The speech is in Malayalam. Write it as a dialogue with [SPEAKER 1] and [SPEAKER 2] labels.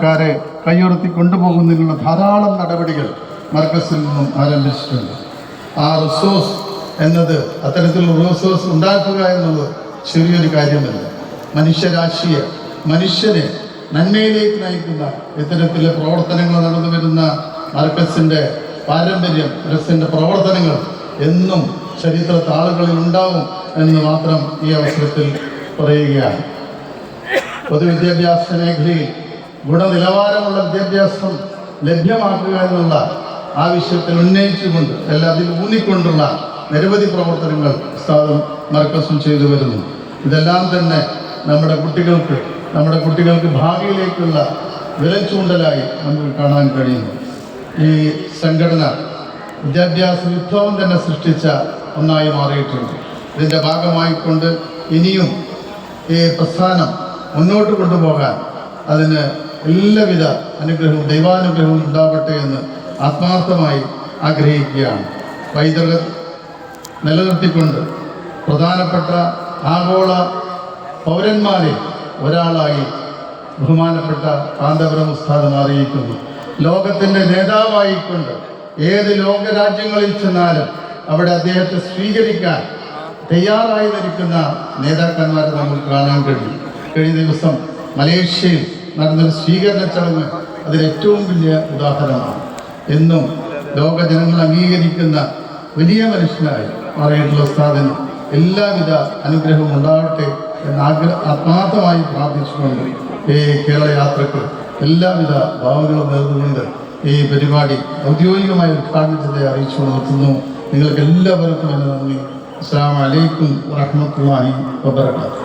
[SPEAKER 1] ക്കാരെ കൈയുയർത്തി കൊണ്ടുപോകുന്നതിനുള്ള ധാരാളം നടപടികൾ മർക്കസിൽ നിന്നും ആരംഭിച്ചിട്ടുണ്ട്. ആ റിസോഴ്സ് എന്നത് അത്തരത്തിലുള്ള റിസോഴ്സ് ഉണ്ടാക്കുക എന്നത് ചെറിയൊരു കാര്യമല്ല. മനുഷ്യനെ നന്മയിലേക്ക് നയിക്കുന്ന ഇത്തരത്തിലെ പ്രവർത്തനങ്ങൾ നടന്നു വരുന്ന മർക്കസിൻ്റെ പാരമ്പര്യം, മർക്കസിൻ്റെ പ്രവർത്തനങ്ങൾ എന്നും ചരിത്ര താളുകളിൽ ഉണ്ടാവും എന്ന് മാത്രം ഈ അവസരത്തിൽ പറയുകയാണ്. പൊതുവിദ്യാഭ്യാസ മേഖലയിൽ ഗുണനിലവാരമുള്ള വിദ്യാഭ്യാസം ലഭ്യമാക്കുക എന്നുള്ള ആവശ്യത്തിൽ ഉന്നയിച്ചുകൊണ്ട് അതിൽ ഊന്നിക്കൊണ്ടുള്ള നിരവധി പ്രവർത്തനങ്ങൾ ഉസ്താദും മർക്കസും ചെയ്തു വരുന്നു. ഇതെല്ലാം തന്നെ നമ്മുടെ കുട്ടികൾക്ക് ഭാവിയിലേക്കുള്ള വിരൽചൂണ്ടലായി നമുക്ക് കാണാൻ കഴിയുന്നു. ഈ സംഘടന വിദ്യാഭ്യാസ വിപ്ലവം തന്നെ സൃഷ്ടിച്ച ഒന്നായി മാറിയിട്ടുണ്ട്. ഇതിൻ്റെ ഭാഗമായിക്കൊണ്ട് ഇനിയും ഈ പ്രസ്ഥാനം മുന്നോട്ട് കൊണ്ടുപോകാൻ അതിന് എല്ലാവിധ അനുഗ്രഹവും ദൈവാനുഗ്രഹവും ഉണ്ടാവട്ടെ എന്ന് ആത്മാർത്ഥമായി ആഗ്രഹിക്കുകയാണ്. പൈതൃകം നിലനിർത്തിക്കൊണ്ട് പ്രധാനപ്പെട്ട ആഗോള പൗരന്മാരെ ഒരാളായി ബഹുമാനപ്പെട്ട കാന്തപുരം ഉസ്താദ് മാറിയിരിക്കുന്നു. ലോകത്തിൻ്റെ നേതാവായിക്കൊണ്ട് ഏത് ലോകരാജ്യങ്ങളിൽ ചെന്നാലും അവിടെ അദ്ദേഹത്തെ സ്വീകരിക്കാൻ തയ്യാറായി നിൽക്കുന്ന നേതാക്കന്മാരെ നമുക്ക് കാണാൻ കഴിയും. കഴിഞ്ഞ ദിവസം മലേഷ്യയിൽ നടന്നൊരു സ്വീകരണ ചടങ്ങ് അതിലേറ്റവും വലിയ ഉദാഹരണമാണ്. എന്നും ലോക ജനങ്ങൾ അംഗീകരിക്കുന്ന വലിയ മനുഷ്യനായി മാറിയിട്ടുള്ള ഉസ്താദിന് എല്ലാവിധ അനുഗ്രഹവും ഉണ്ടാവട്ടെ എന്ന് ആത്മാർത്ഥമായി പ്രാർത്ഥിച്ചുകൊണ്ട് ഈ കേരള യാത്രക്ക് എല്ലാവിധ ഭാവങ്ങളും നേർന്നുകൊണ്ട് ഈ പരിപാടി ഔദ്യോഗികമായി ഉദ്ഘാടനത്തെ അറിയിച്ചു നിർത്തുന്നു. നിങ്ങൾക്ക് എല്ലാവർക്കും എൻ്റെ നന്ദി. അസ്സലാമു അലൈക്കും വറഹ്മത്തുള്ളാഹി വബറകാതുഹു.